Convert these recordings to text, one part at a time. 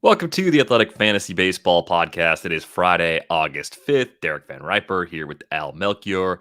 Welcome to the Athletic Fantasy Baseball Podcast. It is Friday, August 5th. Derek Van Riper here with Al Melchior,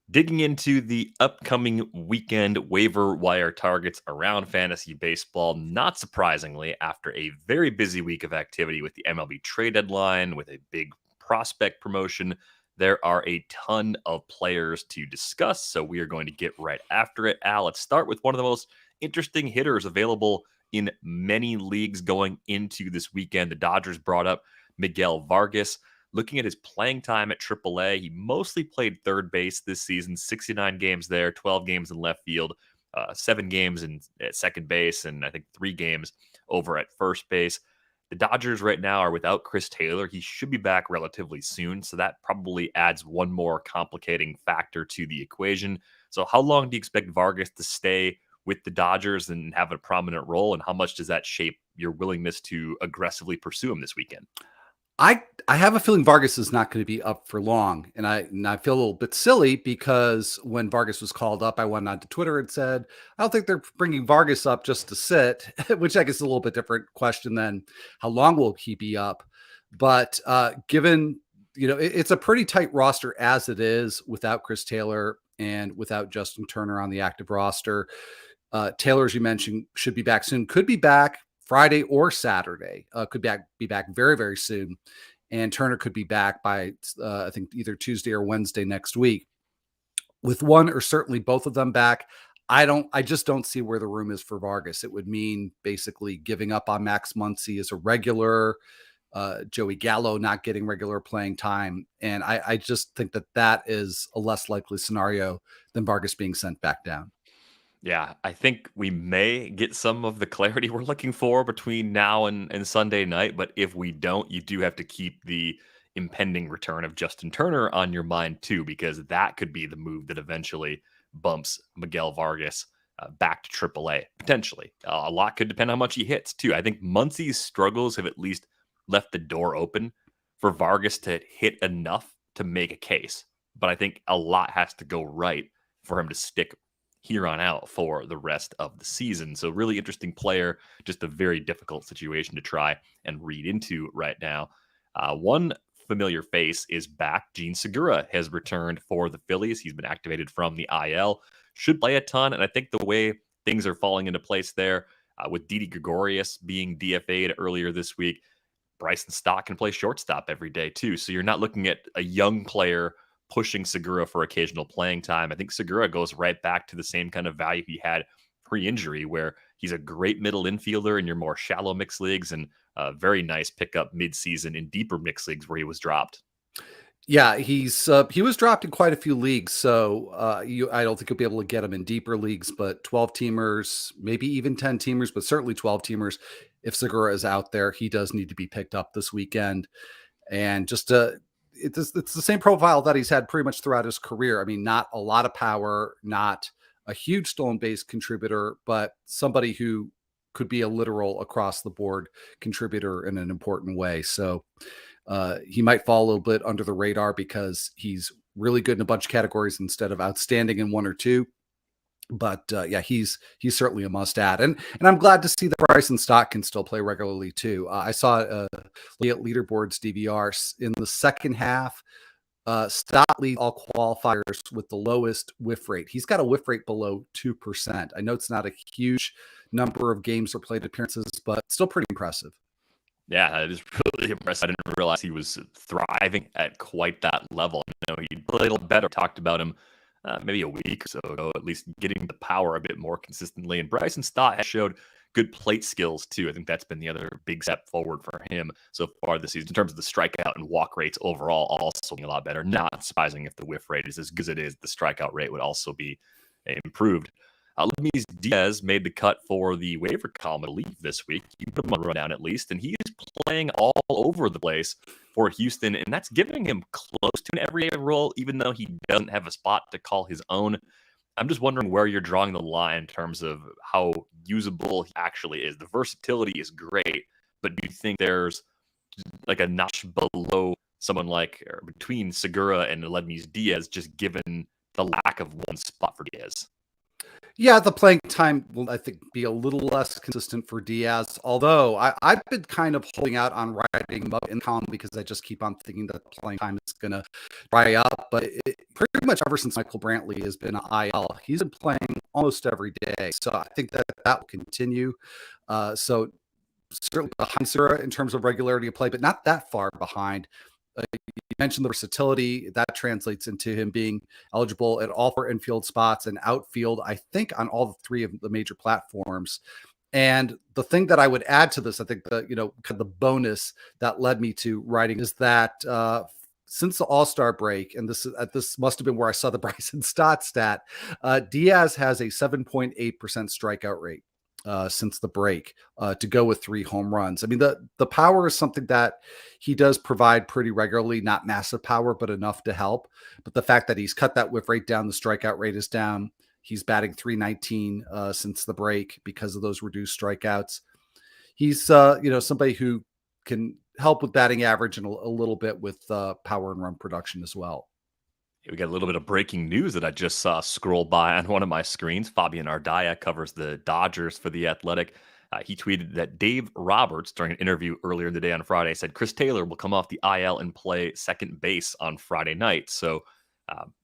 digging into the upcoming weekend waiver wire targets around fantasy baseball. Not surprisingly, after a very busy week of activity with the MLB Trade Deadline, with a big prospect promotion, there are a ton of players to discuss. So we are going to get right after it. Al, let's start with one of the most interesting hitters available in many leagues going into this weekend. The Dodgers brought up Miguel Vargas. Looking at his playing time at AAA, he mostly played third base this season, 69 games there, 12 games in left field, 7 games at second base, and I think 3 games over at first base. The Dodgers right now are without Chris Taylor. He should be back relatively soon, so that probably adds one more complicating factor to the equation. So how long do you expect Vargas to stay with the Dodgers and have a prominent role, and how much does that shape your willingness to aggressively pursue him this weekend? I have a feeling Vargas is not going to be up for long, and I feel a little bit silly because when Vargas was called up, I went on to Twitter and said, I don't think they're bringing Vargas up just to sit, which I guess is a little bit different question than how long will he be up. But given it's a pretty tight roster as it is without Chris Taylor and without Justin Turner on the active roster. Taylor, as you mentioned, should be back soon. Could be back Friday or Saturday. Could be back very, very soon. And Turner could be back by, I think, either Tuesday or Wednesday next week. With one or certainly both of them back, I just don't see where the room is for Vargas. It would mean basically giving up on Max Muncy as a regular, Joey Gallo not getting regular playing time. And I just think that is a less likely scenario than Vargas being sent back down. Yeah, I think we may get some of the clarity we're looking for between now and Sunday night. But if we don't, you do have to keep the impending return of Justin Turner on your mind too, because that could be the move that eventually bumps Miguel Vargas back to AAA, potentially. A lot could depend on how much he hits too. I think Muncy's struggles have at least left the door open for Vargas to hit enough to make a case. But I think a lot has to go right for him to stick here on out for the rest of the season. So really interesting player, just a very difficult situation to try and read into right now. One familiar face is back. Jean Segura has returned for the Phillies. He's been activated from the IL, should play a ton. And I think the way things are falling into place there with Didi Gregorius being DFA'd earlier this week, Bryson Stott can play shortstop every day too. So you're not looking at a young player pushing Segura for occasional playing time. I think Segura goes right back to the same kind of value he had pre-injury, where he's a great middle infielder in your more shallow mixed leagues and a very nice pickup mid-season in deeper mixed leagues where he was dropped. Yeah, he was dropped in quite a few leagues, so I don't think you'll be able to get him in deeper leagues, but 12 teamers, maybe even 10 teamers, but certainly 12 teamers. If Segura is out there, he does need to be picked up this weekend. And just it's the same profile that he's had pretty much throughout his career. I mean, not a lot of power, not a huge stolen base contributor, but somebody who could be a literal across the board contributor in an important way. So he might fall a little bit under the radar because he's really good in a bunch of categories instead of outstanding in one or two. But yeah, he's certainly a must add, and I'm glad to see that Bryson Stott can still play regularly too. I saw at leaderboards DVR in the second half. Stott leads all qualifiers with the lowest whiff rate. He's got a whiff rate below 2%. I know it's not a huge number of games or plate appearances, but still pretty impressive. Yeah, it is really impressive. I didn't realize he was thriving at quite that level. You know, he played a little better. Talked about him maybe a week or so ago, at least getting the power a bit more consistently. And Bryson Stott has showed good plate skills too. I think that's been the other big step forward for him so far this season in terms of the strikeout and walk rates overall, also being a lot better. Not surprising if the whiff rate is as good as it is. The strikeout rate would also be improved. Lebilas-Diaz made the cut for the waiver column, I believe, this week. You put him on rundown at least, and he is playing all over the place for Houston, and that's giving him close to an everyday role, even though he doesn't have a spot to call his own. I'm just wondering where you're drawing the line in terms of how usable he actually is. The versatility is great, but do you think there's like a notch below someone like, or between Segura and Lebilas-Diaz, just given the lack of one spot for Diaz? Yeah, the playing time will, I think, be a little less consistent for Diaz. Although I've been kind of holding out on writing him up in column because I just keep on thinking that the playing time is going to dry up. But pretty much ever since Michael Brantley has been IL, he's been playing almost every day. So I think that that will continue. So certainly behind Sura in terms of regularity of play, but not that far behind. You mentioned the versatility that translates into him being eligible at all 4 infield spots and outfield, I think, on all 3 of the major platforms. And the thing that I would add to this, I think the bonus that led me to writing is that since the All-Star break, and this must have been where I saw the Bryson Stott stat, Diaz has a 7.8% strikeout rate since the break to go with 3 home runs. I mean, the power is something that he does provide pretty regularly, not massive power, but enough to help. But the fact that he's cut that whip rate down, the strikeout rate is down. He's batting 319 since the break because of those reduced strikeouts. He's somebody who can help with batting average and a little bit with power and run production as well. We got a little bit of breaking news that I just saw scroll by on one of my screens. Fabian Ardaya covers the Dodgers for The Athletic. He tweeted that Dave Roberts, during an interview earlier in the day on Friday, said Chris Taylor will come off the IL and play second base on Friday night. So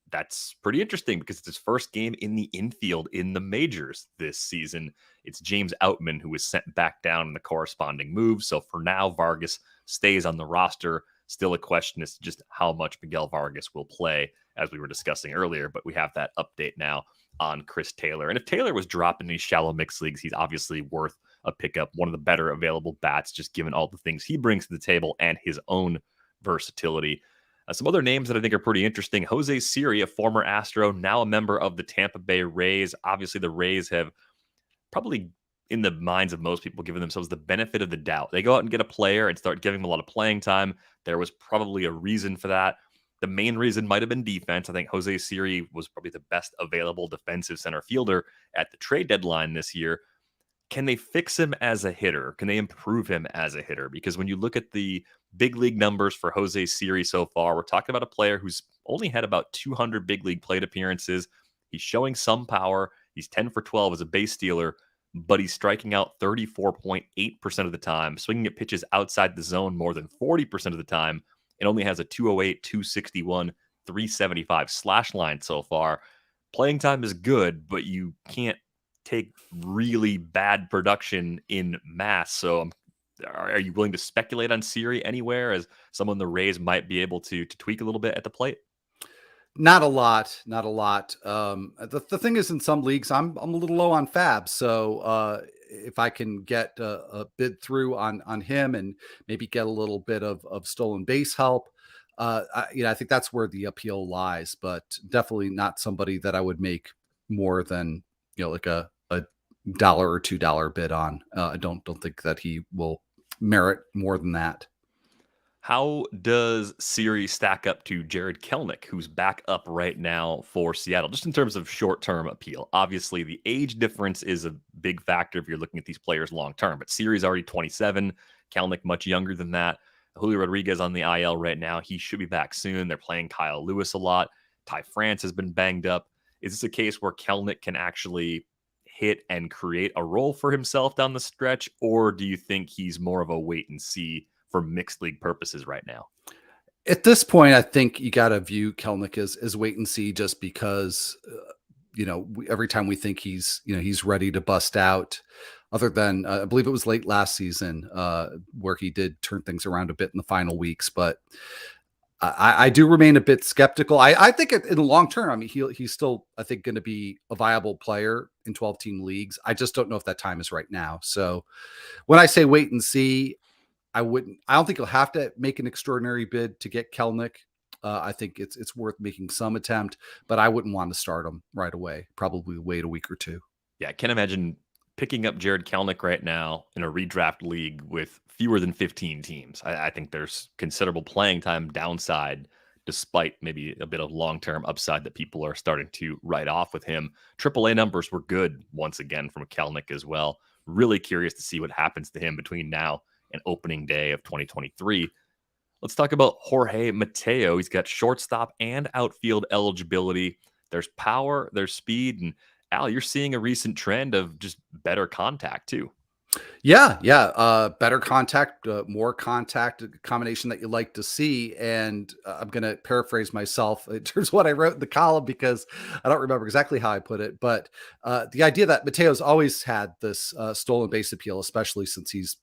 that's pretty interesting because it's his first game in the infield in the majors this season. It's James Outman who was sent back down in the corresponding move. So for now, Vargas stays on the roster. Still a question as to just how much Miguel Vargas will play, as we were discussing earlier, but we have that update now on Chris Taylor. And if Taylor was dropping these shallow mixed leagues, he's obviously worth a pickup, one of the better available bats, just given all the things he brings to the table and his own versatility. Some other names that I think are pretty interesting. Jose Siri, a former Astro, now a member of the Tampa Bay Rays. Obviously, the Rays have probably, in the minds of most people, given themselves the benefit of the doubt. They go out and get a player and start giving him a lot of playing time. There was probably a reason for that. The main reason might have been defense. I think Jose Siri was probably the best available defensive center fielder at the trade deadline this year. Can they fix him as a hitter? Can they improve him as a hitter? Because when you look at the big league numbers for Jose Siri so far, we're talking about a player who's only had about 200 big league plate appearances. He's showing some power. He's 10 for 12 as a base stealer, but he's striking out 34.8% of the time, swinging at pitches outside the zone more than 40% of the time, and only has a 208, 261, 375 slash line so far. Playing time is good, but you can't take really bad production in mass. So are you willing to speculate on Siri anywhere as someone the Rays might be able to tweak a little bit at the plate? Not a lot, not a lot. The thing is, in some leagues, I'm a little low on fab. So if I can get a bid through on him and maybe get a little bit of stolen base help, I think that's where the appeal lies. But definitely not somebody that I would make more than like a $1 or $2 bid on. I don't think that he will merit more than that. How does Siri stack up to Jared Kelnick, who's back up right now for Seattle, just in terms of short-term appeal? Obviously, the age difference is a big factor if you're looking at these players long-term, but Siri's already 27, Kelnick much younger than that. Julio Rodriguez on the IL right now. He should be back soon. They're playing Kyle Lewis a lot. Ty France has been banged up. Is this a case where Kelnick can actually hit and create a role for himself down the stretch, or do you think he's more of a wait and see for mixed league purposes right now? At this point, I think you got to view Kelnick as wait and see, just because every time we think he's ready to bust out, other than I believe it was late last season where he did turn things around a bit in the final weeks, but I do remain a bit skeptical. I think in the long term, I mean, he's still, I think, going to be a viable player in 12-team leagues. I just don't know if that time is right now. So when I say wait and see, I don't think you'll have to make an extraordinary bid to get Kelnick. I think it's worth making some attempt, but I wouldn't want to start him right away. Probably wait a week or two. Yeah, I can't imagine picking up Jared Kelnick right now in a redraft league with fewer than 15 teams. I think there's considerable playing time downside, despite maybe a bit of long-term upside that people are starting to write off with him. AAA numbers were good once again from Kelnick as well. Really curious to see what happens to him between now and opening day of 2023. Let's talk about Jorge Mateo. He's got shortstop and outfield eligibility. There's power, there's speed, and Al, you're seeing a recent trend of just better contact too. Yeah, yeah. Better contact, more contact, a combination that you like to see. And I'm going to paraphrase myself in terms of what I wrote in the column because I don't remember exactly how I put it. But the idea that Mateo's always had this stolen base appeal, especially since he's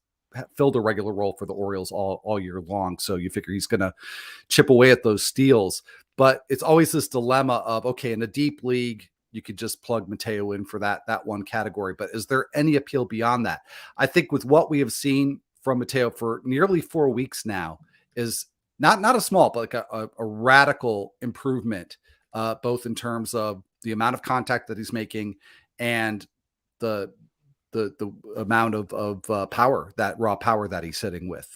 filled a regular role for the Orioles all year long. So you figure he's going to chip away at those steals. But it's always this dilemma of, okay, in a deep league, you could just plug Mateo in for that one category. But is there any appeal beyond that? I think with what we have seen from Mateo for nearly 4 weeks now is not a small, but like a radical improvement, both in terms of the amount of contact that he's making and the the amount of power, that raw power that he's hitting with.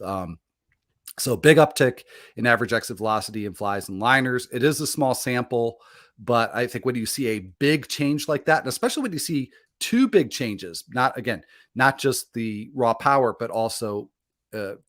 So big uptick in average exit velocity and flies and liners. It is a small sample, but I think when you see a big change like that, and especially when you see two big changes, not just the raw power, but also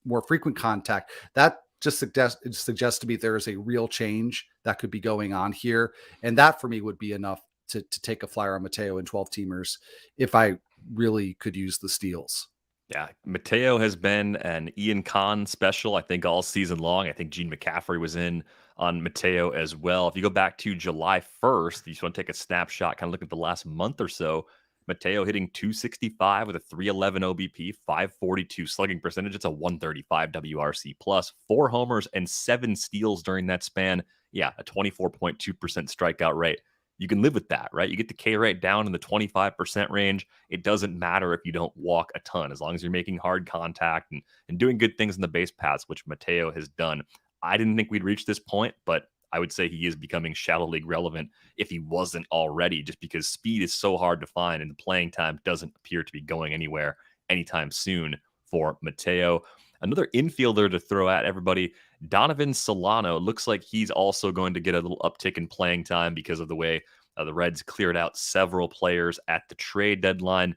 more frequent contact, that just suggests to me there is a real change that could be going on here. And that for me would be enough to take a flyer on Mateo in 12 teamers if I really could use the steals. Yeah, Mateo has been an Ian Khan special, I think, all season long. I think Gene McCaffrey was in on Mateo as well. If you go back to July 1st, you just want to take a snapshot, kind of look at the last month or so. Mateo hitting 265 with a 311 OBP, 542 slugging percentage. It's a 135 WRC plus, 4 homers and 7 steals during that span. Yeah, a 24.2% strikeout rate. You can live with that, right? You get the K rate down in the 25% range. It doesn't matter if you don't walk a ton, as long as you're making hard contact and doing good things in the base paths, which Mateo has done. I didn't think we'd reach this point, but I would say he is becoming shallow league relevant if he wasn't already, just because speed is so hard to find and the playing time doesn't appear to be going anywhere anytime soon for Mateo. Another infielder to throw at everybody, Donovan Solano. Looks like he's also going to get a little uptick in playing time because of the way the Reds cleared out several players at the trade deadline.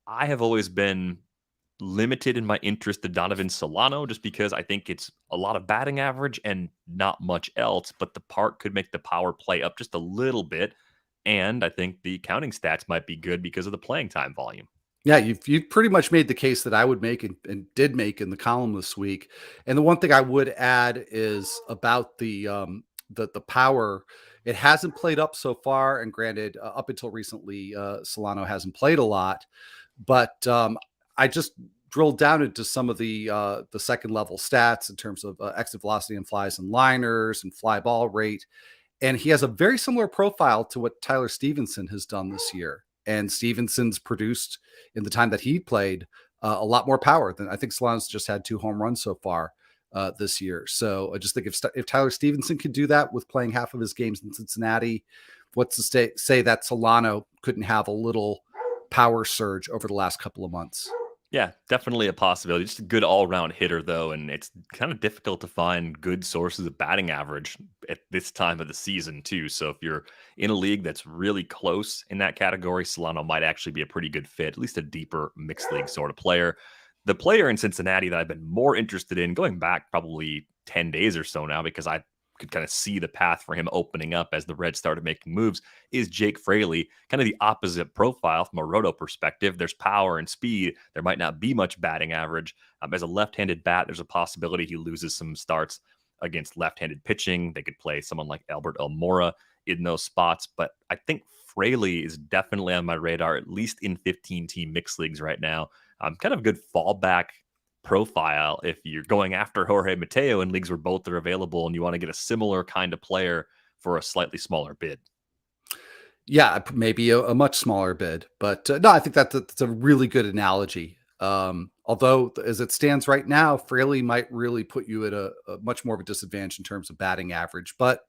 I have always been limited in my interest in Donovan Solano just because I think it's a lot of batting average and not much else, but the park could make the power play up just a little bit. And I think the counting stats might be good because of the playing time volume. Yeah, you've pretty much made the case that I would make and did make in the column this week. And the one thing I would add is about the power. It hasn't played up so far, and granted, up until recently, Solano hasn't played a lot. But I just drilled down into some of the second level stats in terms of exit velocity and flies and liners and fly ball rate, and he has a very similar profile to what Tyler Stevenson has done this year. And Stevenson's produced in the time that he played a lot more power than I think Solano's just had 2 home runs so far this year. So I just think if Tyler Stevenson could do that with playing half of his games in Cincinnati, what's to say that Solano couldn't have a little power surge over the last couple of months? Yeah, definitely a possibility. Just a good all-around hitter, though, and it's kind of difficult to find good sources of batting average at this time of the season, too. So if you're in a league that's really close in that category, Solano might actually be a pretty good fit, at least a deeper mixed league sort of player. The player in Cincinnati that I've been more interested in, going back probably 10 days or so now, because I could kind of see the path for him opening up as the Reds started making moves, is Jake Fraley. Kind of the opposite profile from a roto perspective. There's power and speed. There might not be much batting average. As a left-handed bat, there's a possibility he loses some starts against left-handed pitching. They could play someone like Albert Almora in those spots. But I think Fraley is definitely on my radar, at least in 15-team mixed leagues right now. Kind of a good fallback profile if you're going after Jorge Mateo in leagues where both are available and you want to get a similar kind of player for a slightly smaller bid. Yeah, maybe a much smaller bid, but no, I think that's a really good analogy. Although as it stands right now, Fraley might really put you at a much more of a disadvantage in terms of batting average, but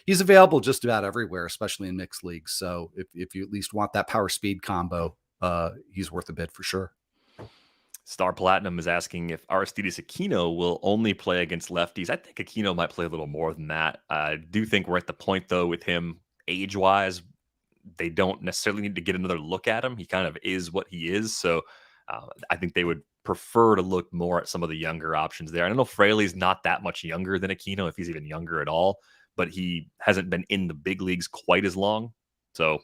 he's available just about everywhere, especially in mixed leagues. So if you at least want that power speed combo, he's worth a bid for sure. Star Platinum is asking if Aristides Aquino will only play against lefties. I think Aquino might play a little more than that. I do think we're at the point, though, with him age-wise, they don't necessarily need to get another look at him. He kind of is what he is. So I think they would prefer to look more at some of the younger options there. I don't know if Fraley's not that much younger than Aquino, if he's even younger at all, but he hasn't been in the big leagues quite as long. So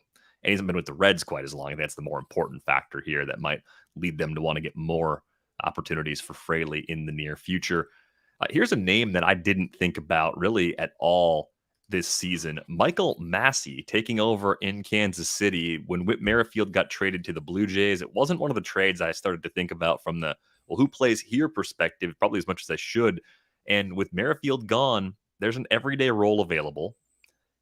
and he hasn't been with the Reds quite as long. I think that's the more important factor here that might lead them to want to get more opportunities for Fraley in the near future. Here's a name that I didn't think about really at all this season. Michael Massey taking over in Kansas City when Whit Merrifield got traded to the Blue Jays. It wasn't one of the trades I started to think about from the, well, who plays here perspective, probably as much as I should. And with Merrifield gone, there's an everyday role available.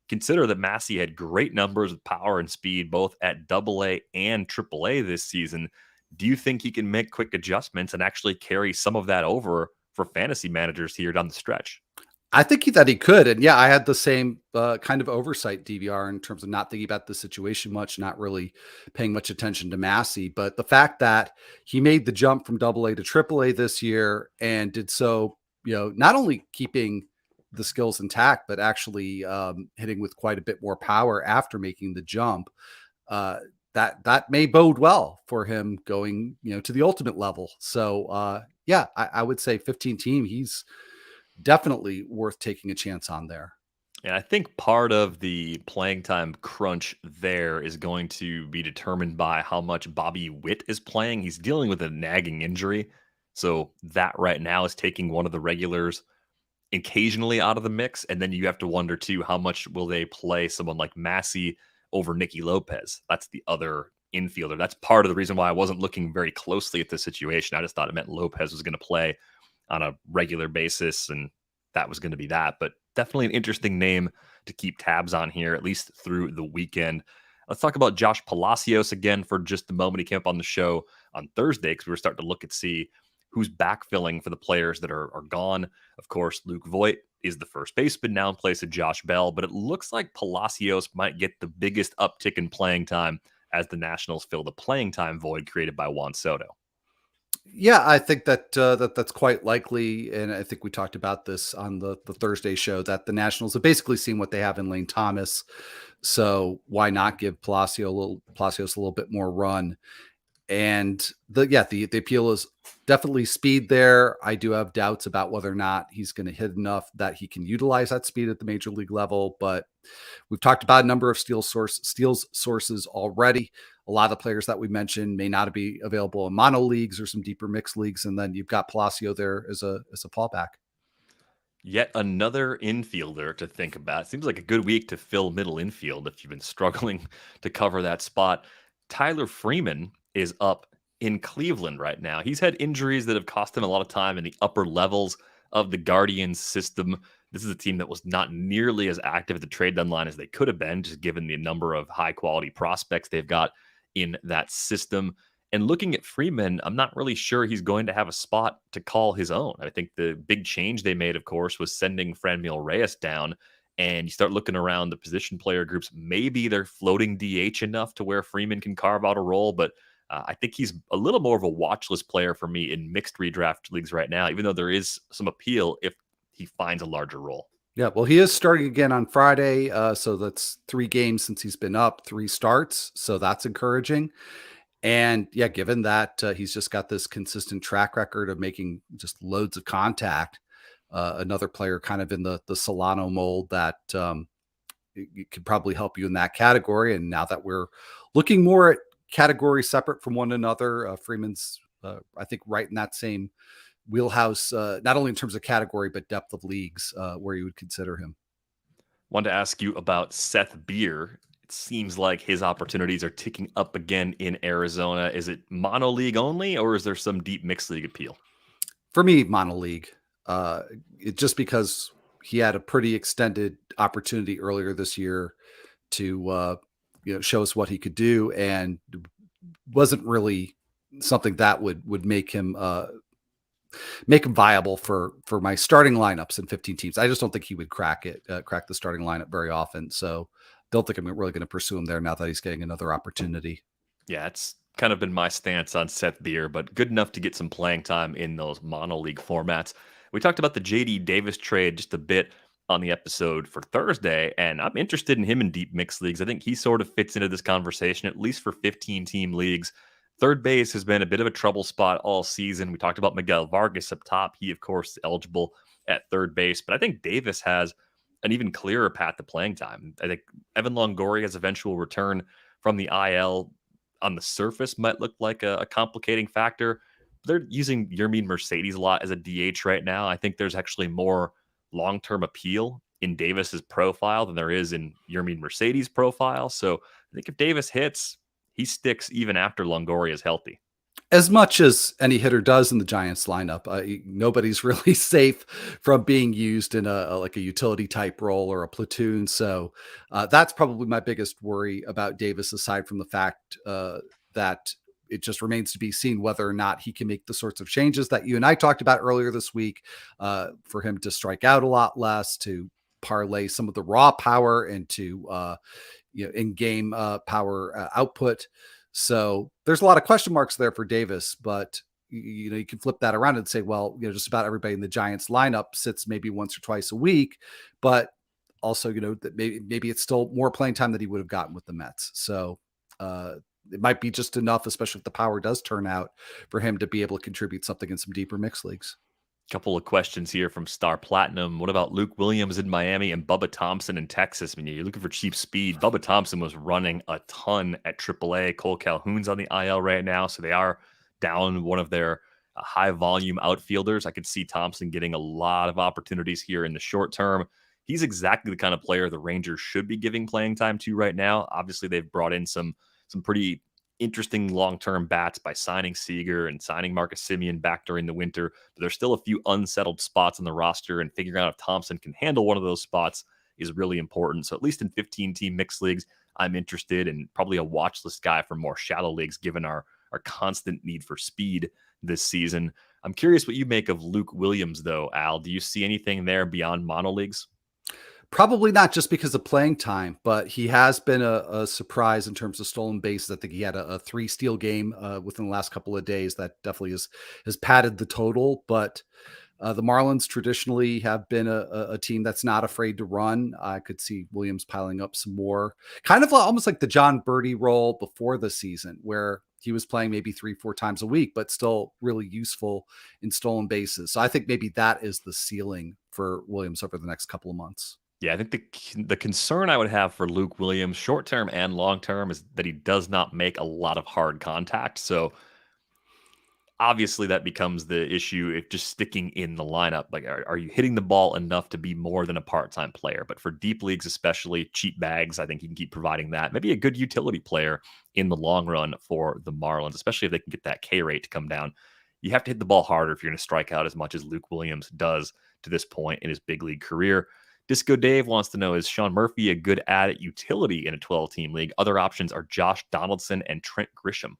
Consider that Massey had great numbers with power and speed, both at AA and AAA this season. Do you think he can make quick adjustments and actually carry some of that over for fantasy managers here down the stretch? I think that he could. And yeah, I had the same kind of oversight DVR in terms of not thinking about the situation much, not really paying much attention to Massey. But the fact that he made the jump from AA to AAA this year and did so, not only keeping the skills intact, but actually hitting with quite a bit more power after making the jump. That may bode well for him going, to the ultimate level. So yeah, I would say 15 team, he's definitely worth taking a chance on there. And I think part of the playing time crunch there is going to be determined by how much Bobby Witt is playing. He's dealing with a nagging injury. So that right now is taking one of the regulars occasionally out of the mix. And then you have to wonder, too, how much will they play someone like Massey over Nicky Lopez? That's the other infielder. That's part of the reason why I wasn't looking very closely at this situation. I just thought it meant Lopez was going to play on a regular basis, and that was going to be that. But definitely an interesting name to keep tabs on here, at least through the weekend. Let's talk about Josh Palacios again for just a moment. He came up on the show on Thursday because we were starting to look and see who's backfilling for the players that are gone. Of course, Luke Voit is the first baseman now in place of Josh Bell, but it looks like Palacios might get the biggest uptick in playing time as the Nationals fill the playing time void created by Juan Soto. Yeah, I think that's quite likely, and I think we talked about this on the Thursday show that the Nationals have basically seen what they have in Lane Thomas, so why not give Palacios a little bit more run? And the appeal is definitely speed there. I do have doubts about whether or not he's going to hit enough that he can utilize that speed at the major league level. But we've talked about a number of steals sources already. A lot of the players that we mentioned may not be available in mono leagues or some deeper mixed leagues. And then you've got Palacio there as a fallback. Yet another infielder to think about. Seems like a good week to fill middle infield if you've been struggling to cover that spot. Tyler Freeman is up in Cleveland right now. He's had injuries that have cost him a lot of time in the upper levels of the Guardians system. This is a team that was not nearly as active at the trade deadline as they could have been, just given the number of high quality prospects they've got in that system. And looking at Freeman, I'm not really sure he's going to have a spot to call his own. I think the big change they made, of course, was sending Franmil Reyes down. And you start looking around the position player groups, maybe they're floating DH enough to where Freeman can carve out a role. But I think he's a little more of a watch list player for me in mixed redraft leagues right now, even though there is some appeal if he finds a larger role. Yeah, well, he is starting again on Friday. So that's 3 games since he's been up, 3 starts. So that's encouraging. And yeah, given that he's just got this consistent track record of making just loads of contact, another player kind of in the Solano mold that it could probably help you in that category. And now that we're looking more at categories separate from one another, Freeman's, I think, right in that same wheelhouse, not only in terms of category, but depth of leagues where you would consider him. Wanted to ask you about Seth Beer. It seems like his opportunities are ticking up again in Arizona. Is it mono league only, or is there some deep mixed league appeal? For me, mono league, just because he had a pretty extended opportunity earlier this year to show us what he could do, and wasn't really something that would make him viable for my starting lineups in 15 teams. I just don't think he would crack the starting lineup very often. So don't think I'm really going to pursue him there now that he's getting another opportunity. Yeah, it's kind of been my stance on Seth Beer, but good enough to get some playing time in those mono league formats. We talked about the JD Davis trade just a bit on the episode for Thursday, and I'm interested in him in deep mixed leagues. I think he sort of fits into this conversation, at least for 15 team leagues. Third base has been a bit of a trouble spot all season. We talked about Miguel Vargas up top. He, of course, is eligible at third base, but I think Davis has an even clearer path to playing time. I think Evan Longoria has eventual return from the IL on the surface might look like a complicating factor. They're using Yermin Mercedes a lot as a DH right now. I think there's actually more long-term appeal in Davis's profile than there is in Yermin Mercedes' profile. So I think if Davis hits, he sticks even after Longoria is healthy. As much as any hitter does in the Giants lineup, nobody's really safe from being used in like a utility type role or a platoon. So that's probably my biggest worry about Davis, aside from the fact that it just remains to be seen whether or not he can make the sorts of changes that you and I talked about earlier this week, for him to strike out a lot less, to parlay some of the raw power into in-game power output. So there's a lot of question marks there for Davis, but you can flip that around and say, well, just about everybody in the Giants lineup sits maybe once or twice a week, but also, that maybe it's still more playing time that he would have gotten with the Mets. So it might be just enough, especially if the power does turn out, for him to be able to contribute something in some deeper mixed leagues. Couple of questions here from Star Platinum. What about Luke Williams in Miami and Bubba Thompson in Texas? I mean, you're looking for cheap speed. Bubba Thompson was running a ton at AAA. Cole Calhoun's on the IL right now, so they are down one of their high volume outfielders. I could see Thompson getting a lot of opportunities here in the short term. He's exactly the kind of player the Rangers should be giving playing time to right now. Obviously, they've brought in some pretty interesting long-term bats by signing Seager and signing Marcus Semien back during the winter, but there's still a few unsettled spots on the roster, and figuring out if Thompson can handle one of those spots is really important. So at least in 15-team mixed leagues, I'm interested, and probably a watch list guy for more shallow leagues, given our constant need for speed this season. I'm curious what you make of Luke Williams, though, Al. Do you see anything there beyond mono leagues? Probably not just because of playing time, but he has been a surprise in terms of stolen bases. I think he had a 3 steal game within the last couple of days. That definitely has padded the total. But the Marlins traditionally have been a team that's not afraid to run. I could see Williams piling up some more, kind of almost like the John Birdie role before the season, where he was playing maybe 3-4 times a week, but still really useful in stolen bases. So I think maybe that is the ceiling for Williams over the next couple of months. Yeah, I think the concern I would have for Luke Williams, short term and long term, is that he does not make a lot of hard contact. So obviously that becomes the issue if just sticking in the lineup. Like, are you hitting the ball enough to be more than a part-time player? But for deep leagues, especially cheap bags, I think he can keep providing that. Maybe a good utility player in the long run for the Marlins, especially if they can get that K rate to come down. You have to hit the ball harder if you're going to strike out as much as Luke Williams does to this point in his big league career. Disco Dave wants to know, is Sean Murphy a good add at utility in a 12-team league? Other options are Josh Donaldson and Trent Grisham.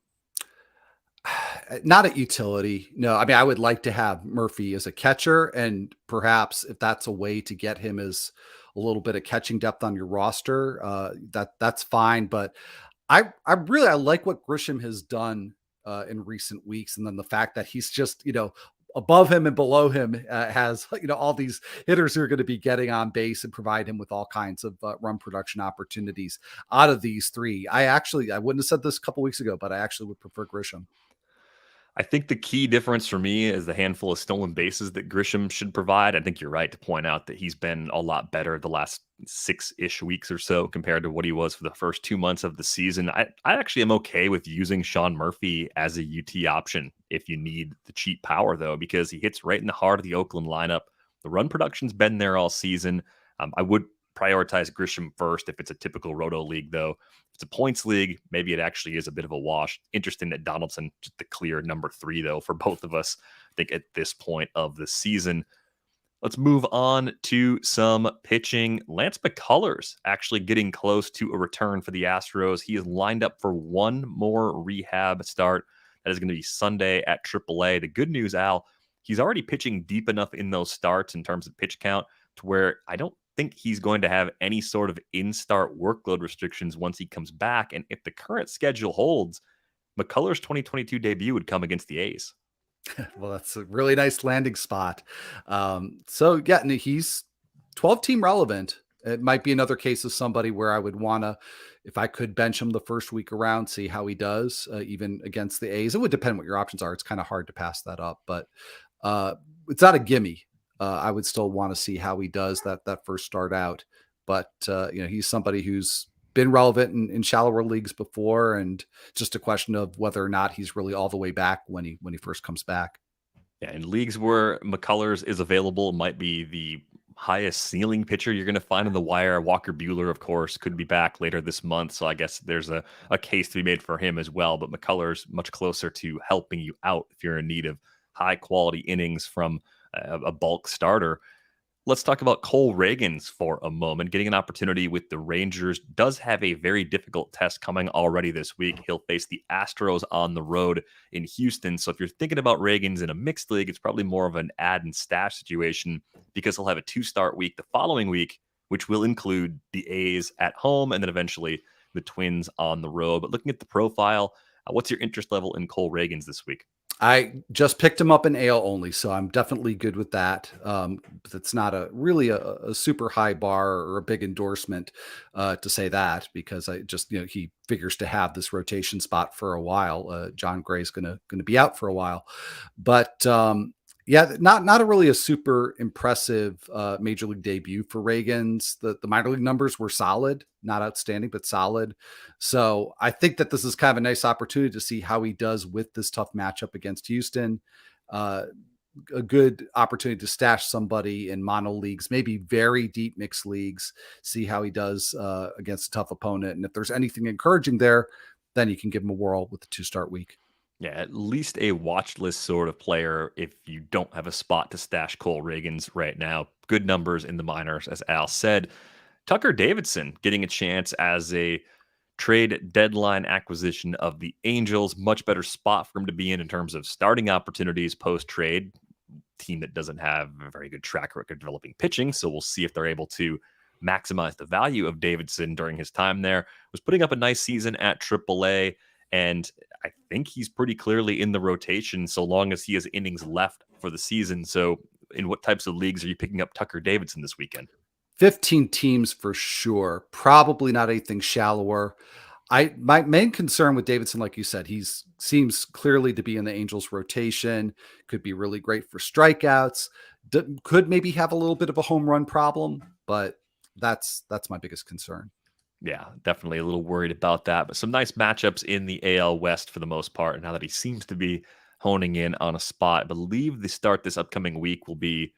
Not at utility. No, I mean, I would like to have Murphy as a catcher, and perhaps if that's a way to get him as a little bit of catching depth on your roster, that's fine. But I like what Grisham has done in recent weeks, and then the fact that he's just above him and below him has all these hitters who are going to be getting on base and provide him with all kinds of run production opportunities. Out of these three, I wouldn't have said this a couple weeks ago, but I actually would prefer Grisham. I think the key difference for me is the handful of stolen bases that Grisham should provide. I think you're right to point out that he's been a lot better the last 6-ish weeks or so compared to what he was for the first 2 months of the season. I actually am okay with using Sean Murphy as a UT option if you need the cheap power, though, because he hits right in the heart of the Oakland lineup. The run production's been there all season. I would prioritize Grisham first if it's a typical roto league, though. If it's a points league, maybe it actually is a bit of a wash. Interesting that Donaldson, just the clear number 3, though, for both of us, I think, at this point of the season. Let's move on to some pitching. Lance McCullers actually getting close to a return for the Astros. He is lined up for one more rehab start. That is going to be Sunday at AAA. The good news, Al, he's already pitching deep enough in those starts in terms of pitch count to where I don't think he's going to have any sort of in-start workload restrictions once he comes back. And if the current schedule holds, McCullers' 2022 debut would come against the A's. Well, that's a really nice landing spot. So yeah, he's 12-team relevant. It might be another case of somebody where I would want to, if I could bench him the first week around, see how he does, even against the A's. It would depend what your options are. It's kind of hard to pass that up, but it's not a gimme. I would still want to see how he does that first start out. But he's somebody who's been relevant in shallower leagues before, and just a question of whether or not he's really all the way back when he first comes back. Yeah, in leagues where McCullers is available, might be the highest ceiling pitcher you're going to find on the wire. Walker Bueller, of course, could be back later this month, so I guess there's a case to be made for him as well. But McCullers much closer to helping you out if you're in need of high quality innings from a bulk starter. Let's talk about Cole Reagans for a moment. Getting an opportunity with the Rangers does have a very difficult test coming already this week. He'll face the Astros on the road in Houston. So if you're thinking about Reagans in a mixed league, it's probably more of an add and stash situation because he'll have a 2-start week the following week, which will include the A's at home and then eventually the Twins on the road. But looking at the profile, what's your interest level in Cole Reagans this week? I just picked him up in AL only, so I'm definitely good with that. It's not a really a super high bar or a big endorsement to say that, because I just, he figures to have this rotation spot for a while. John Gray's gonna be out for a while, but yeah, not a really a super impressive major league debut for Reagans. The minor league numbers were solid, not outstanding, but solid. So I think that this is kind of a nice opportunity to see how he does with this tough matchup against Houston. Uh, a good opportunity to stash somebody in mono leagues, maybe very deep mixed leagues, see how he does against a tough opponent. And if there's anything encouraging there, then you can give him a whirl with the 2-start week. Yeah, at least a watch list sort of player if you don't have a spot to stash Cole Reagans right now. Good numbers in the minors, as Al said. Tucker Davidson getting a chance as a trade deadline acquisition of the Angels. Much better spot for him to be in terms of starting opportunities post trade. Team that doesn't have a very good track record developing pitching. So we'll see if they're able to maximize the value of Davidson during his time there. Was putting up a nice season at AAA, and I think he's pretty clearly in the rotation so long as he has innings left for the season. So in what types of leagues are you picking up Tucker Davidson this weekend? 15 teams for sure. Probably not anything shallower. My main concern with Davidson, like you said, he's seems clearly to be in the Angels rotation. Could be really great for strikeouts. Could maybe have a little bit of a home run problem, but that's my biggest concern. Yeah, definitely a little worried about that. But some nice matchups in the AL West for the most part. Now that he seems to be honing in on a spot, I believe the start this upcoming week will be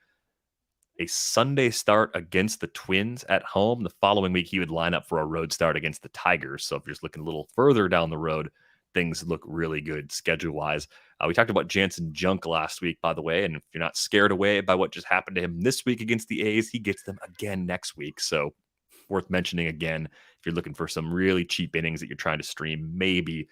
a Sunday start against the Twins at home. The following week, he would line up for a road start against the Tigers. So if you're just looking a little further down the road, things look really good schedule wise. We talked about Jansen Junk last week, by the way. And if you're not scared away by what just happened to him this week against the A's, he gets them again next week. So worth mentioning again, if you're looking for some really cheap innings that you're trying to stream, maybe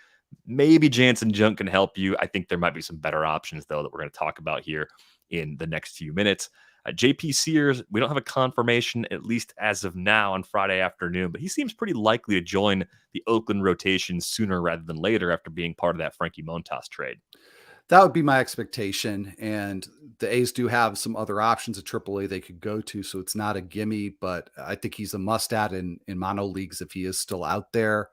Jansen Junk can help you. I think there might be some better options, though, that we're going to talk about here in the next few minutes. JP Sears, we don't have a confirmation, at least as of now on Friday afternoon, but he seems pretty likely to join the Oakland rotation sooner rather than later after being part of that Frankie Montas trade. That would be my expectation. And the A's do have some other options at AAA they could go to. So it's not a gimme, but I think he's a must add in mono leagues if he is still out there.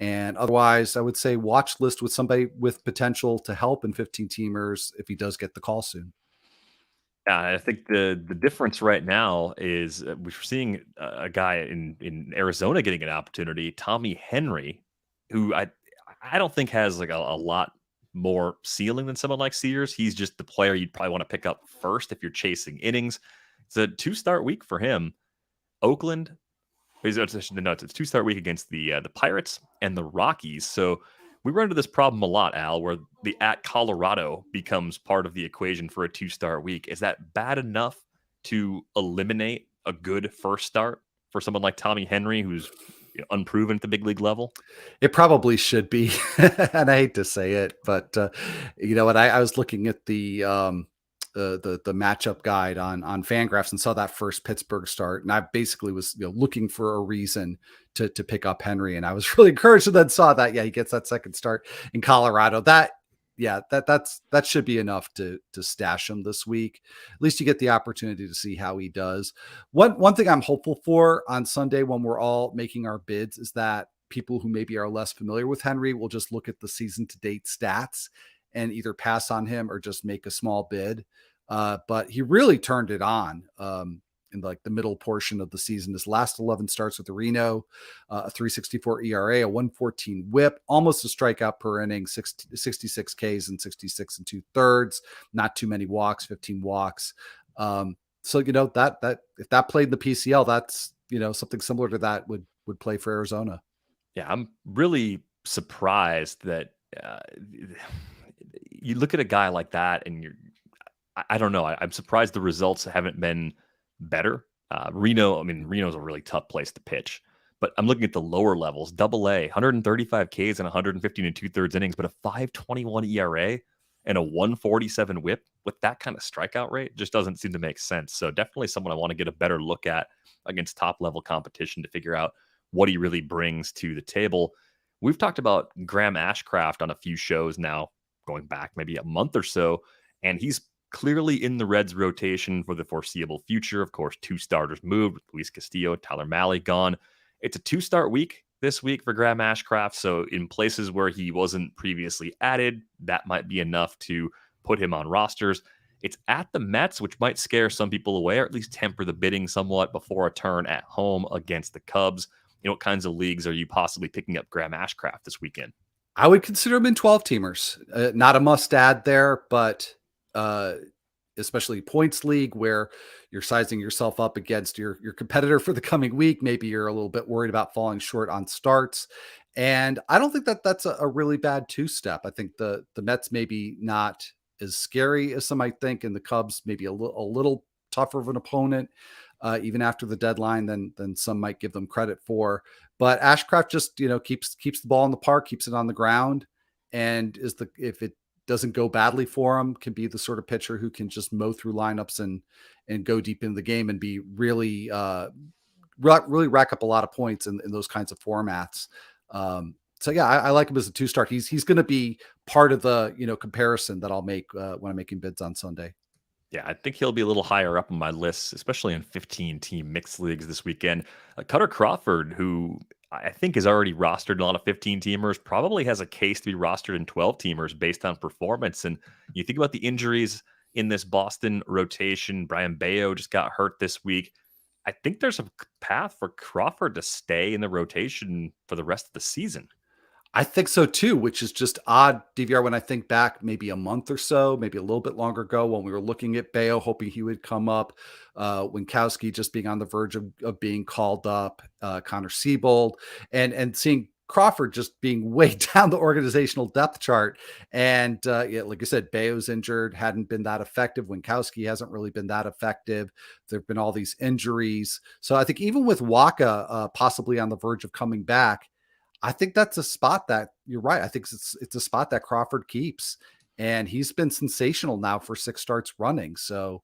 And otherwise, I would say watch list with somebody with potential to help in 15 teamers if he does get the call soon. Yeah, I think the difference right now is we're seeing a guy in Arizona getting an opportunity, Tommy Henry, who I don't think has like a lot more ceiling than someone like Sears. He's just the player you'd probably want to pick up first if you're chasing innings. It's a 2-start week for him. Oakland, it's a 2-start week against the Pirates and the Rockies. So we run into this problem a lot, Al, where the at Colorado becomes part of the equation for a 2-start week. Is that bad enough to eliminate a good first start for someone like Tommy Henry, who's unproven at the big league level? It probably should be. And I hate to say it, but you know what? I was looking at the matchup guide on Fangraphs and saw that first Pittsburgh start, and I basically was looking for a reason to pick up Henry, and I was really encouraged and then saw that he gets that second start in Colorado. That should be enough to stash him this week. At least you get the opportunity to see how he does. One thing I'm hopeful for on Sunday when we're all making our bids is that people who maybe are less familiar with Henry will just look at the season to date stats and either pass on him or just make a small bid. But he really turned it on in like the middle portion of the season. His last 11 starts with the Reno, a 3.64 ERA, a 1.14 WHIP, almost a strikeout per inning, 66 Ks and 66 and 2/3. Not too many walks, 15 walks. So that if that played in the PCL, that's something similar to that would play for Arizona. Yeah, I'm really surprised that uh, you look at a guy like that, and I don't know. I'm surprised the results haven't been better. Reno, I mean, Reno's a really tough place to pitch, but I'm looking at the lower levels. Double A, 135 Ks and 115 and 2/3 innings, but a 5.21 ERA and a 147 WHIP with that kind of strikeout rate just doesn't seem to make sense. So definitely someone I want to get a better look at against top level competition to figure out what he really brings to the table. We've talked about Graham Ashcraft on a few shows now, going back maybe a month or so, and he's clearly in the Reds rotation for the foreseeable future. Of course, 2 starters moved with Luis Castillo, Tyler Mahle gone. It's a 2-start week this week for Graham Ashcraft. So in places where he wasn't previously added, that might be enough to put him on rosters. It's at the Mets, which might scare some people away, or at least temper the bidding somewhat before a turn at home against the Cubs. What kinds of leagues are you possibly picking up Graham Ashcraft this weekend? I would consider him in 12 teamers. Not a must add there, but especially points league where you're sizing yourself up against your competitor for the coming week. Maybe you're a little bit worried about falling short on starts. And I don't think that that's a really bad 2-step. I think the Mets maybe not as scary as some might think, and the Cubs maybe a little tougher of an opponent, even after the deadline than some might give them credit for. But Ashcraft just keeps the ball in the park, keeps it on the ground, and if it doesn't go badly for him, can be the sort of pitcher who can just mow through lineups and go deep into the game and be really really rack up a lot of points in those kinds of formats. So yeah, I like him as a 2-start. He's going to be part of the comparison that I'll make when I'm making bids on Sunday. Yeah, I think he'll be a little higher up on my list, especially in 15-team mixed leagues this weekend. Cutter Crawford, who I think is already rostered in a lot of 15-teamers, probably has a case to be rostered in 12-teamers based on performance. And you think about the injuries in this Boston rotation. Brian Bayo just got hurt this week. I think there's a path for Crawford to stay in the rotation for the rest of the season. I think so too, which is just odd, DVR, when I think back maybe a month or so, maybe a little bit longer ago when we were looking at Bayo, hoping he would come up, Winkowski just being on the verge of being called up, Connor Siebold, and seeing Crawford just being way down the organizational depth chart. And yeah, like I said, Bayo's injured, hadn't been that effective. Winkowski hasn't really been that effective. There've been all these injuries. So I think even with Waka possibly on the verge of coming back, I think that's a spot that you're right. I think it's a spot that Crawford keeps, and he's been sensational now for 6 starts running. So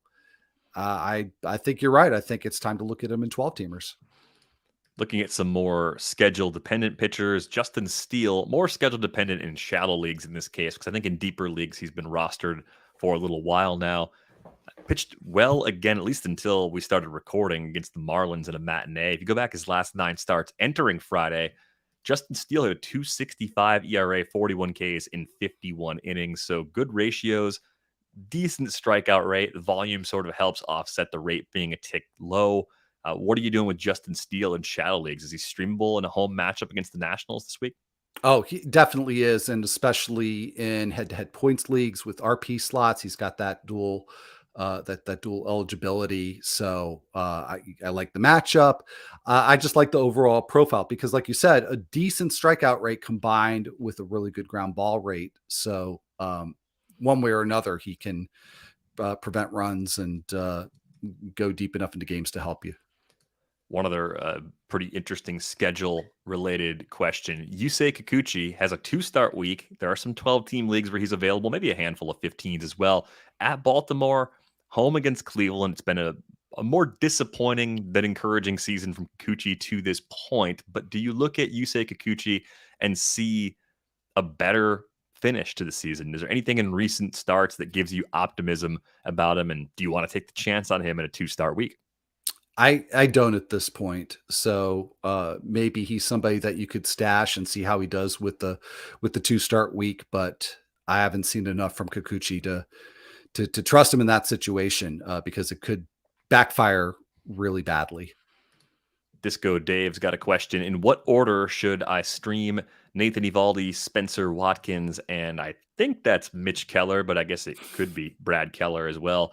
I think you're right. I think it's time to look at him in 12 teamers. Looking at some more schedule dependent pitchers, Justin Steele, more schedule dependent in shallow leagues in this case, because I think in deeper leagues he's been rostered for a little while now. Pitched well again, at least until we started recording against the Marlins in a matinee. If you go back his last 9 starts entering Friday, Justin Steele had a 2.65 ERA, 41 Ks in 51 innings. So good ratios, decent strikeout rate. The volume sort of helps offset the rate being a tick low. What are you doing with Justin Steele in shadow leagues? Is he streamable in a home matchup against the Nationals this week? Oh, he definitely is, and especially in head-to-head points leagues with RP slots, he's got that dual that dual eligibility. So I like the matchup. I just like the overall profile because, like you said, a decent strikeout rate combined with a really good ground ball rate. So one way or another, he can prevent runs and go deep enough into games to help you. One other pretty interesting schedule-related question. Yusei Kikuchi has a 2-start week. There are some 12-team leagues where he's available, maybe a handful of 15s as well. At Baltimore, home against Cleveland. It's been a more disappointing than encouraging season from Kikuchi to this point. But do you look at Yusei Kikuchi and see a better finish to the season? Is there anything in recent starts that gives you optimism about him? And do you want to take the chance on him in a 2-start week? I don't at this point. So maybe he's somebody that you could stash and see how he does with the 2-start week, but I haven't seen enough from Kikuchi to trust him in that situation because it could backfire really badly. Disco Dave's got a question. In what order should I stream Nathan Eovaldi, Spencer Watkins, and I think that's Mitch Keller, but I guess it could be Brad Keller as well.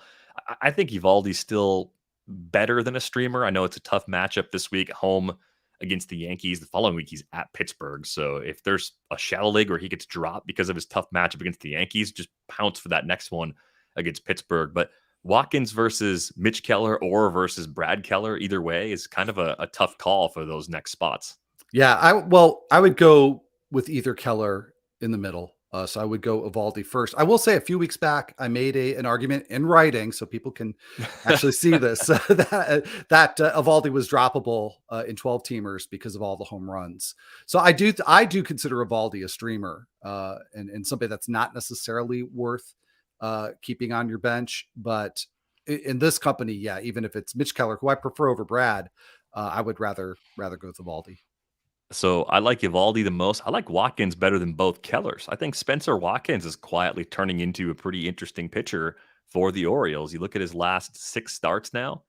I think Evaldi's still better than a streamer. I know it's a tough matchup this week at home against the Yankees. The following week, he's at Pittsburgh. So if there's a shallow league where he gets dropped because of his tough matchup against the Yankees, just pounce for that next one against Pittsburgh. But Watkins versus Mitch Keller or versus Brad Keller, either way, is kind of a tough call for those next spots. Yeah, I would go with either Keller in the middle. So I would go Evaldi first. I will say a few weeks back, I made an argument in writing so people can actually see this that Evaldi was droppable in 12 teamers because of all the home runs. So I do consider Evaldi a streamer and somebody that's not necessarily worth keeping on your bench. But in this company, yeah, even if it's Mitch Keller, who I prefer over Brad, I would rather go with Evaldi. So I like Evaldi the most. I like Watkins better than both Kellers. I think Spencer Watkins is quietly turning into a pretty interesting pitcher for the Orioles. You look at his last 6 starts now.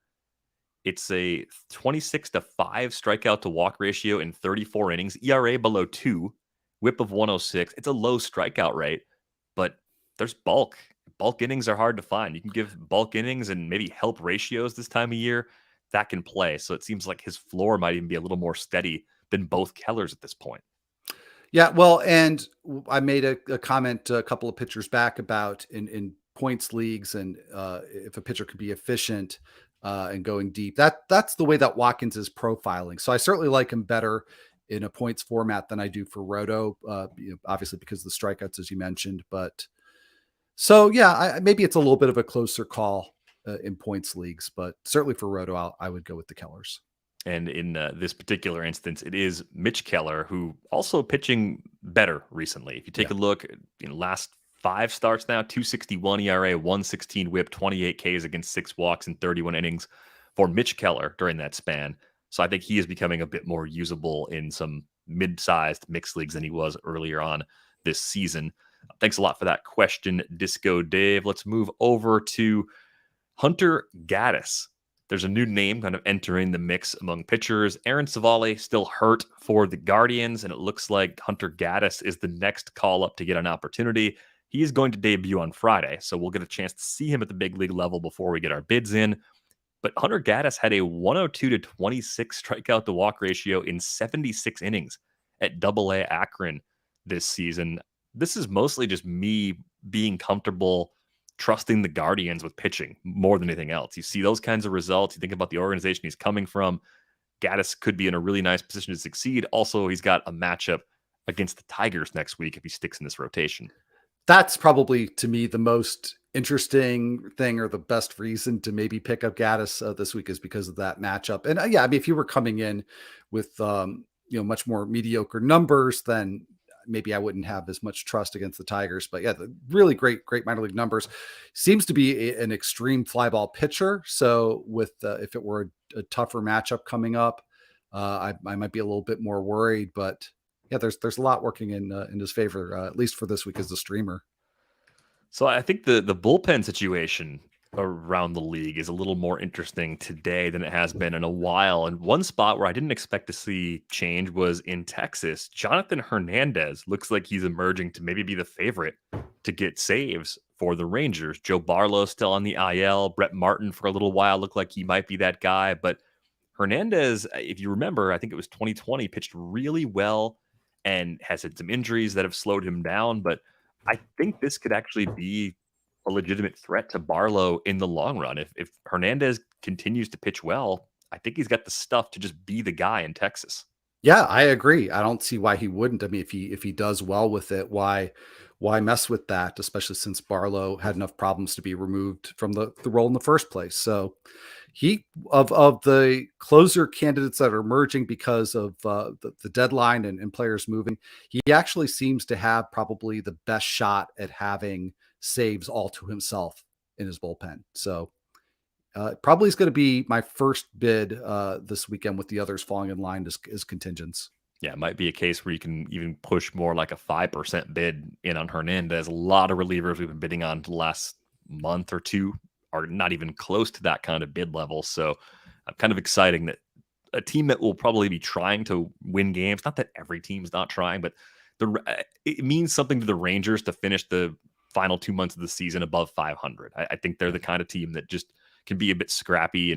It's a 26-5 strikeout to walk ratio in 34 innings, ERA below 2, whip of 106. It's a low strikeout rate, but there's bulk. Bulk innings are hard to find. You can give bulk innings and maybe help ratios this time of year that can play. So it seems like his floor might even be a little more steady than both Kellers at this point. Yeah, well, and I made a comment a couple of pitchers back about in points leagues, and if a pitcher could be efficient and going deep, that's the way that Watkins is profiling. So I certainly like him better in a points format than I do for Roto, obviously because of the strikeouts, as you mentioned. But so yeah, maybe it's a little bit of a closer call in points leagues, but certainly for Roto, I would go with the Kellers. And in this particular instance, it is Mitch Keller, who also pitching better recently. If you take a look, last 5 starts now, 261 ERA, 116 whip, 28 Ks against 6 walks and 31 innings for Mitch Keller during that span. So I think he is becoming a bit more usable in some mid-sized mixed leagues than he was earlier on this season. Thanks a lot for that question, Disco Dave. Let's move over to Hunter Gaddis. There's a new name kind of entering the mix among pitchers. Aaron Savali still hurt for the Guardians, and it looks like Hunter Gaddis is the next call up to get an opportunity. He is going to debut on Friday, so we'll get a chance to see him at the big league level before we get our bids in. But Hunter Gaddis had a 102-26 strikeout to walk ratio in 76 innings at Double-A Akron this season. This is mostly just me being comfortable trusting the Guardians with pitching more than anything else. You see those kinds of results. You think about the organization he's coming from. Gaddis could be in a really nice position to succeed. Also, he's got a matchup against the Tigers next week if he sticks in this rotation. That's probably, to me, the most interesting thing or the best reason to maybe pick up Gaddis this week is because of that matchup. And yeah, I mean, if you were coming in with much more mediocre numbers, then maybe I wouldn't have as much trust against the Tigers. But yeah, the really great minor league numbers. Seems to be an extreme fly ball pitcher. So with if it were a tougher matchup coming up, I might be a little bit more worried. But yeah, there's a lot working in his favor, at least for this week as a streamer. So I think the bullpen situation around the league is a little more interesting today than it has been in a while. And one spot where I didn't expect to see change was in Texas. Jonathan Hernandez looks like he's emerging to maybe be the favorite to get saves for the Rangers. Joe Barlow still on the IL. Brett Martin for a little while looked like he might be that guy. But Hernandez, if you remember, I think it was 2020, pitched really well and has had some injuries that have slowed him down. But I think this could actually be a legitimate threat to Barlow in the long run. If Hernandez continues to pitch well, I think he's got the stuff to just be the guy in Texas. Yeah, I agree. I don't see why he wouldn't. I mean, if he does well with it, why mess with that? Especially since Barlow had enough problems to be removed from the role in the first place. So he of the closer candidates that are emerging because of the deadline and players moving, he actually seems to have probably the best shot at having saves all to himself in his bullpen. So probably is going to be my first bid this weekend, with the others falling in line as contingents. Yeah, it might be a case where you can even push more like a 5% bid in on Hernandez. A lot of relievers we've been bidding on the last month or two are not even close to that kind of bid level. So kind of exciting that a team that will probably be trying to win games. Not that every team's not trying, but it means something to the Rangers to finish the final 2 months of the season above 500. I think they're the kind of team that just can be a bit scrappy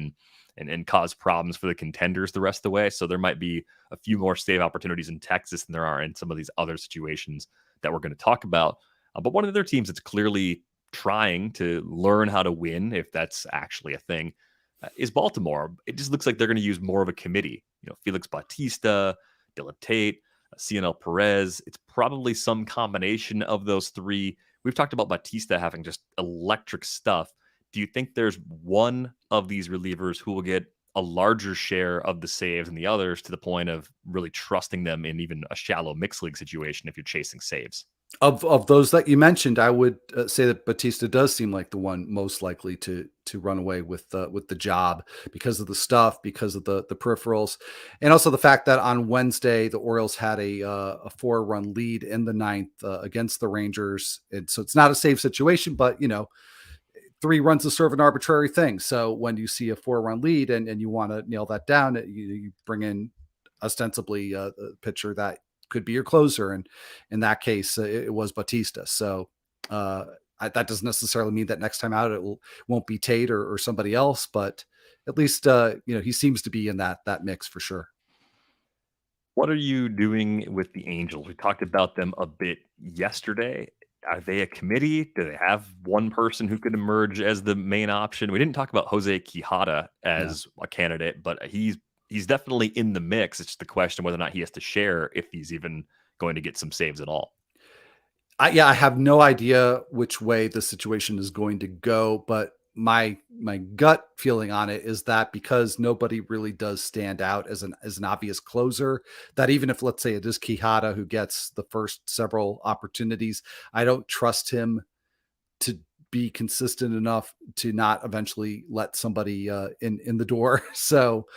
and cause problems for the contenders the rest of the way. So there might be a few more save opportunities in Texas than there are in some of these other situations that we're going to talk about. But one of their teams that's clearly trying to learn how to win, if that's actually a thing, is Baltimore. It just looks like they're going to use more of a committee. Felix Bautista, Dylan Tate, CNL Perez. It's probably some combination of those three. We've talked about Bautista having just electric stuff. Do you think there's one of these relievers who will get a larger share of the saves than the others, to the point of really trusting them in even a shallow mixed league situation if you're chasing saves? Of those that you mentioned, I would say that Batista does seem like the one most likely to run away with the job because of the stuff, because of the peripherals, and also the fact that on Wednesday the Orioles had a 4-run lead in the ninth against the Rangers, and so it's not a safe situation, but 3 runs to serve an arbitrary thing. So when you see a 4-run lead and you want to nail that down, you bring in ostensibly a pitcher that could be your closer. And in that case, it was Batista. So that doesn't necessarily mean that next time out won't be Tate or somebody else, but at least he seems to be in that mix for sure. What are you doing with the Angels? We talked about them a bit yesterday. Are they a committee? Do they have one person who could emerge as the main option? We didn't talk about Jose Quijada Yeah. as a candidate, but he's definitely in the mix. It's just the question whether or not he has to share, if he's even going to get some saves at all. I have no idea which way the situation is going to go, but my gut feeling on it is that because nobody really does stand out as an obvious closer, that even if, let's say, it is Quijada who gets the first several opportunities, I don't trust him to be consistent enough to not eventually let somebody in the door. So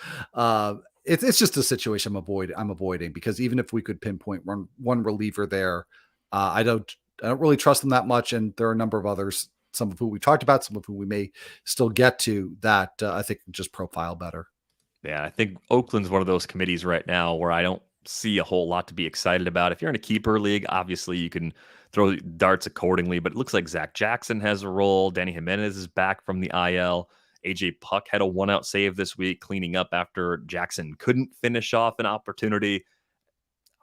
it's just a situation I'm avoiding, because even if we could pinpoint one reliever there, I don't really trust them that much. And there are a number of others, some of who we talked about, some of who we may still get to, that I think just profile better. Yeah, I think Oakland's one of those committees right now where I don't see a whole lot to be excited about. If you're in a keeper league, obviously you can throw darts accordingly, but it looks like Zach Jackson has a role. Danny Jimenez is back from the IL. AJ Puck had a 1-out save this week, cleaning up after Jackson couldn't finish off an opportunity.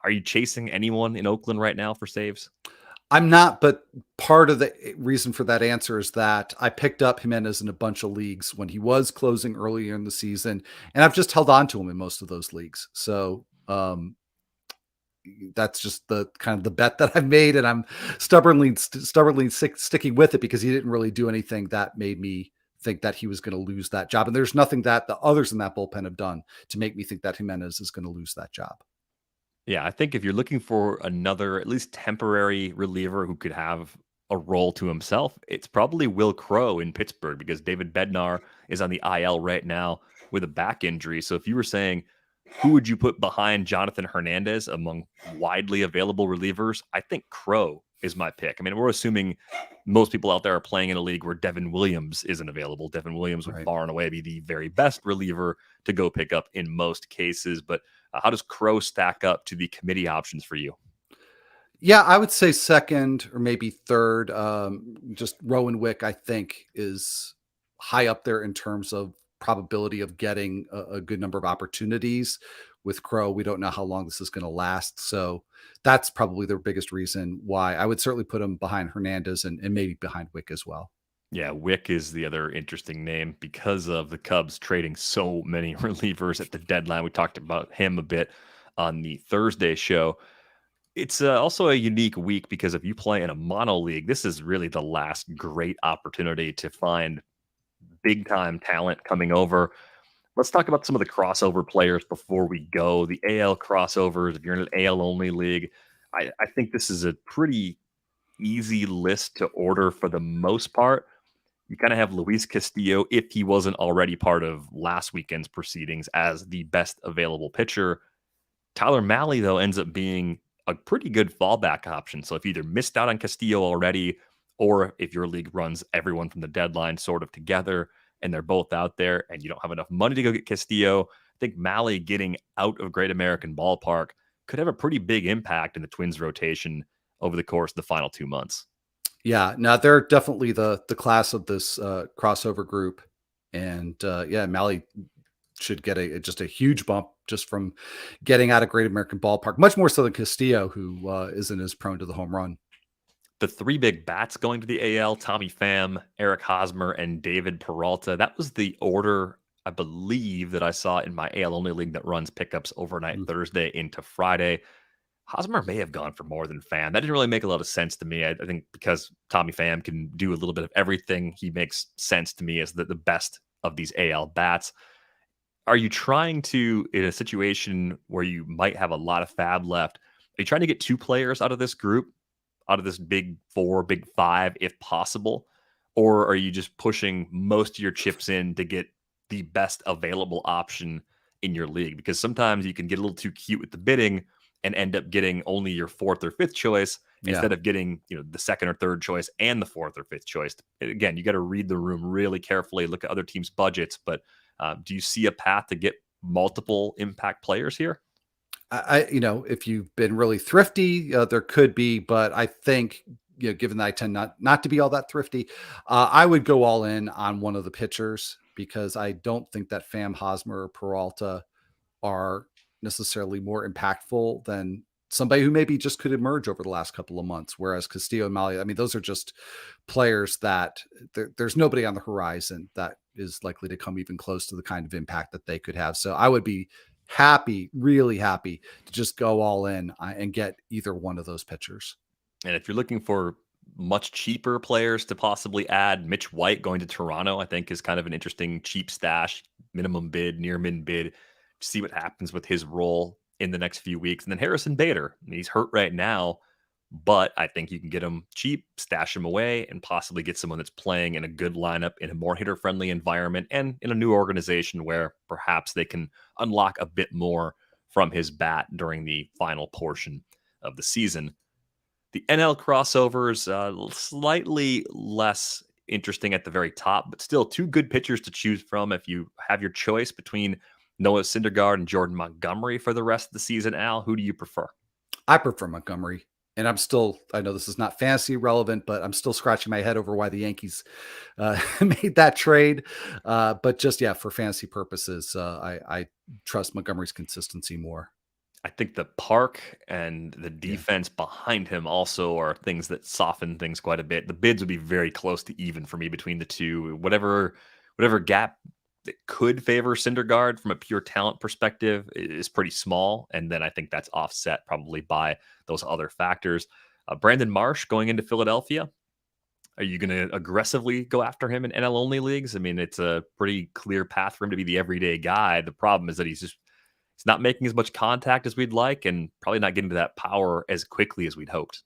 Are you chasing anyone in Oakland right now for saves? I'm not, but part of the reason for that answer is that I picked up Jimenez in a bunch of leagues when he was closing earlier in the season, and I've just held on to him in most of those leagues. So that's just the kind of the bet that I've made, and I'm stubbornly sticking with it, because he didn't really do anything that made me think that he was going to lose that job. And there's nothing that the others in that bullpen have done to make me think that Jimenez is going to lose that job. Yeah, I think if you're looking for another, at least temporary reliever who could have a role to himself, it's probably Will Crow in Pittsburgh, because David Bednar is on the IL right now with a back injury. So if you were saying, who would you put behind Jonathan Hernandez among widely available relievers? I think Crow is my pick. I mean, we're assuming most people out there are playing in a league where Devin Williams isn't available. Devin Williams would Right. far and away be the very best reliever to go pick up in most cases. But how does Crow stack up to the committee options for you? Yeah, I would say second or maybe third. Just Rowan Wick, I think, is high up there in terms of probability of getting a good number of opportunities. With Crow, we don't know how long this is going to last. So that's probably the biggest reason why I would certainly put him behind Hernandez, and maybe behind Wick as well. Yeah, Wick is the other interesting name because of the Cubs trading so many relievers at the deadline. We talked about him a bit on the Thursday show. It's also a unique week because if you play in a mono league, this is really the last great opportunity to find big time talent coming over. Let's talk about some of the crossover players before we go. The AL crossovers, if you're in an AL only league, I think this is a pretty easy list to order for the most part. You kind of have Luis Castillo, if he wasn't already part of last weekend's proceedings, as the best available pitcher. Tyler Mahle, though, ends up being a pretty good fallback option. So if you either missed out on Castillo already, or if your league runs everyone from the deadline sort of together, and they're both out there, and you don't have enough money to go get Castillo, I think Mahle getting out of Great American Ballpark could have a pretty big impact in the Twins rotation over the course of the final 2 months. Yeah, no, they're definitely the class of this crossover group, and yeah, Mahle should get just a huge bump just from getting out of Great American Ballpark, much more so than Castillo, who isn't as prone to the home run. The three big bats going to the AL, Tommy Pham, Eric Hosmer, and David Peralta. That was the order, I believe, that I saw in my AL only league that runs pickups overnight Mm. Thursday into Friday. Hosmer may have gone for more than Pham. That didn't really make a lot of sense to me. I think because Tommy Pham can do a little bit of everything, he makes sense to me as the best of these AL bats. Are you trying to, in a situation where you might have a lot of fab left, are you trying to get two players out of this group, out of this big four, big five, if possible? Or are you just pushing most of your chips in to get the best available option in your league? Because sometimes you can get a little too cute with the bidding and end up getting only your fourth or fifth choice Yeah. instead of getting, the second or third choice and the fourth or fifth choice. Again, you got to read the room really carefully, look at other teams' budgets. But do you see a path to get multiple impact players here? If you've been really thrifty, there could be, but I think, given that I tend not to be all that thrifty, I would go all in on one of the pitchers because I don't think that Pham, Hosmer, or Peralta are necessarily more impactful than somebody who maybe just could emerge over the last couple of months. Whereas Castillo and Mahle, I mean, those are just players that there's nobody on the horizon that is likely to come even close to the kind of impact that they could have. So I would be happy, really happy to just go all in and get either one of those pitchers. And if you're looking for much cheaper players to possibly add, Mitch White going to Toronto, I think is kind of an interesting cheap stash, minimum bid, near min bid. See what happens with his role in the next few weeks. And then Harrison Bader, he's hurt right now, but I think you can get him cheap, stash him away, and possibly get someone that's playing in a good lineup in a more hitter friendly environment and in a new organization where perhaps they can unlock a bit more from his bat during the final portion of the season. The NL crossovers, slightly less interesting at the very top, but still two good pitchers to choose from if you have your choice between Noah Syndergaard and Jordan Montgomery for the rest of the season. Al, who do you prefer? I prefer Montgomery. And I know this is not fantasy relevant, but I'm still scratching my head over why the Yankees made that trade. But just, yeah, for fantasy purposes, I trust Montgomery's consistency more. I think the park and the Yeah. defense behind him also are things that soften things quite a bit. The bids would be very close to even for me between the two. Whatever gap that could favor Syndergaard from a pure talent perspective is pretty small, and then I think that's offset probably by those other factors. Brandon Marsh going into Philadelphia. Are you going to aggressively go after him in NL only leagues? I mean, it's a pretty clear path for him to be the everyday guy. The problem is that he's not making as much contact as we'd like, and probably not getting to that power as quickly as we'd hoped.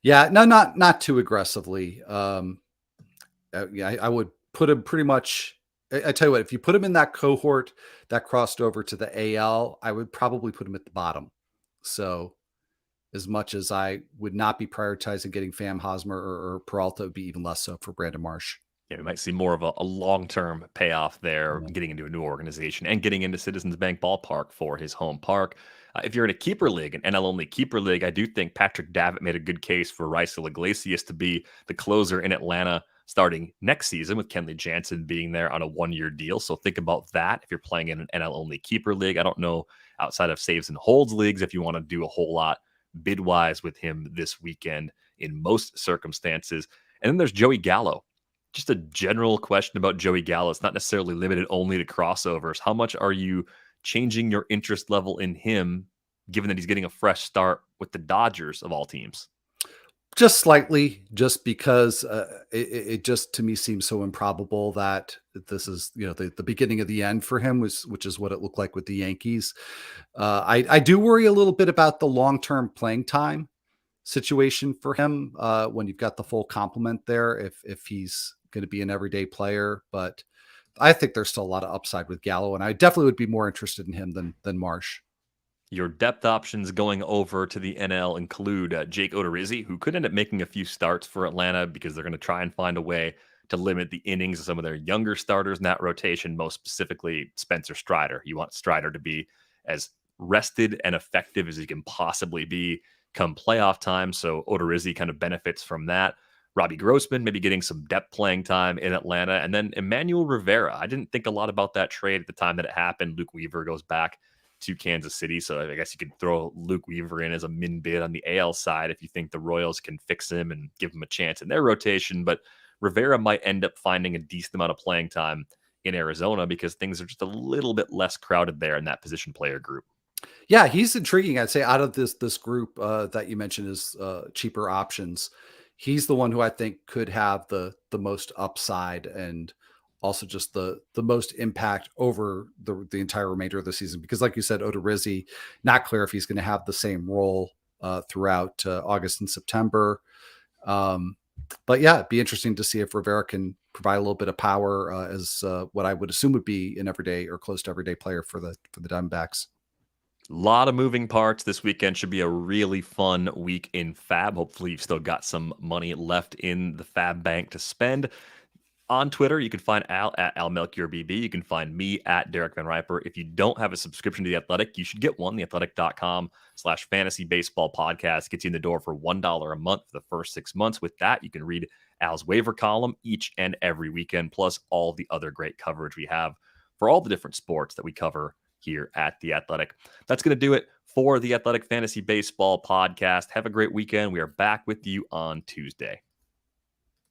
Yeah, no, not too aggressively. Yeah, I would put him pretty much. I tell you what, if you put him in that cohort that crossed over to the AL, I would probably put him at the bottom. So, as much as I would not be prioritizing getting Pham, Hosmer, or Peralta, it would be even less so for Brandon Marsh. Yeah, we might see more of a long-term payoff there, Yeah. getting into a new organization and getting into Citizens Bank Ballpark for his home park. If you're in a keeper league, an NL only keeper league, I do think Patrick Davitt made a good case for Raisel Iglesias to be the closer in Atlanta starting next season, with Kenley Jansen being there on a one-year deal. So think about that if you're playing in an NL only keeper league. I don't know outside of saves and holds leagues if you want to do a whole lot bid-wise with him this weekend in most circumstances. And then there's Joey Gallo. Just a general question about Joey Gallo. It's not necessarily limited only to crossovers. How much are you changing your interest level in him, given that he's getting a fresh start with the Dodgers of all teams? Just slightly, just because it just to me seems so improbable that this is the beginning of the end for him, which is what it looked like with the Yankees. I do worry a little bit about the long term playing time situation for him when you've got the full complement there. If he's going to be an everyday player, but I think there's still a lot of upside with Gallo, and I definitely would be more interested in him than Marsh. Your depth options going over to the NL include Jake Odorizzi, who could end up making a few starts for Atlanta because they're going to try and find a way to limit the innings of some of their younger starters in that rotation, most specifically Spencer Strider. You want Strider to be as rested and effective as he can possibly be come playoff time. So Odorizzi kind of benefits from that. Robbie Grossman maybe getting some depth playing time in Atlanta. And then Emmanuel Rivera. I didn't think a lot about that trade at the time that it happened. Luke Weaver goes back to Kansas City. So I guess you could throw Luke Weaver in as a min bid on the AL side if you think the Royals can fix him and give him a chance in their rotation. But Rivera might end up finding a decent amount of playing time in Arizona because things are just a little bit less crowded there in that position player group. Yeah, he's intriguing. I'd say out of this group that you mentioned is cheaper options. He's the one who I think could have the most upside and also just the most impact over the entire remainder of the season. Because, like you said, Odorizzi, not clear if he's going to have the same role throughout August and September. But yeah, it'd be interesting to see if Rivera can provide a little bit of power as what I would assume would be an everyday or close to everyday player for the Diamondbacks. A lot of moving parts. This weekend should be a really fun week in Fab. Hopefully, you've still got some money left in the Fab bank to spend. On Twitter, you can find Al at AlMelchierBB. You can find me at Derek Van Riper. If you don't have a subscription to The Athletic, you should get one. TheAthletic.com/fantasy baseball podcast gets you in the door for $1 a month for the first 6 months. With that, you can read Al's waiver column each and every weekend, plus all the other great coverage we have for all the different sports that we cover here at The Athletic. That's going to do it for The Athletic Fantasy Baseball podcast. Have a great weekend. We are back with you on Tuesday.